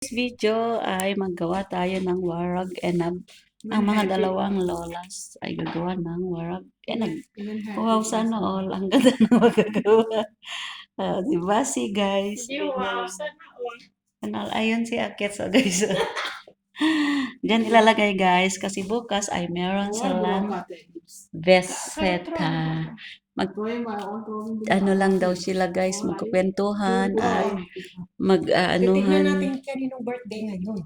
This video ay maggawa tayo ng warag enab. Ang mga dalawang lolas ay gagawa ng warag enab. Wow, sana all. Ang ganda na magagawa. Diba si guys? Wow, sana all. Ayun si Akit. So guys, dyan ilalagay guys kasi bukas ay meron silang Veseta. Ano lang daw sila guys, magkukwentuhan at Titignan mag-aanuhan. natin kaninong birthday ngayon.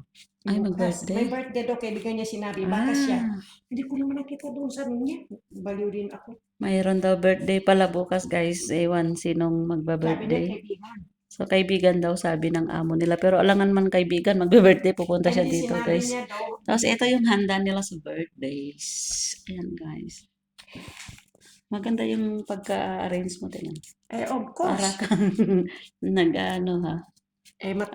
Ay, Bukas. mag-birthday? May birthday daw, kaibigan niya sinabi. Baka siya. Hindi ko naman nakita doon sa niya. Baliw din ako. Mayroon daw birthday pala bukas guys. Ewan sinong Sabi niya magba-birthday. kaibigan. So, kaibigan daw sabi ng amo nila. Pero alangan man kaibigan, magbe-birthday, pupunta siya Hindi dito sinabi guys. niya daw. Tapos ito yung handa nila sa birthdays. Ayan guys. Maganda yung pagka-arrange mo tingnan. Of Para course. kang nag-ano ha.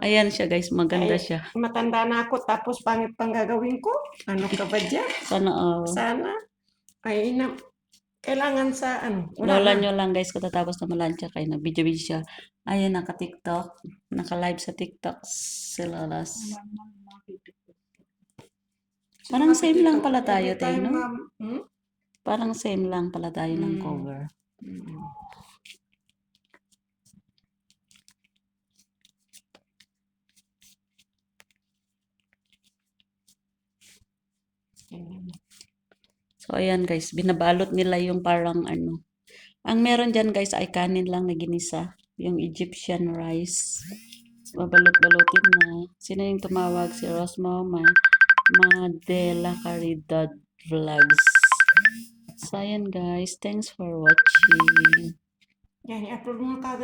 Ayan siya guys, maganda siya. Matanda na ako tapos pangit pang gagawin ko. Ano ka ba dyan? Sana all. Sana. Kailangan sa ano. Lola nyo lang guys, katatapos na malansya kayo, nag-video-video siya. Ayun, naka-TikTok. Naka-live sa TikTok si Lolas. Parang same lang pala tayo, tayo, no? Parang same lang pala tayo ng cover. So, ayan guys, binabalot nila yung parang ano. Ang meron dyan guys ay kanin lang na ginisa. Yung Egyptian rice. Babalot-balutin na. Sino yung tumawag? Si Rosmo Madela Caridad Vlogs. So, ayan guys. Thanks for watching. Yan, i-upload mo kagad.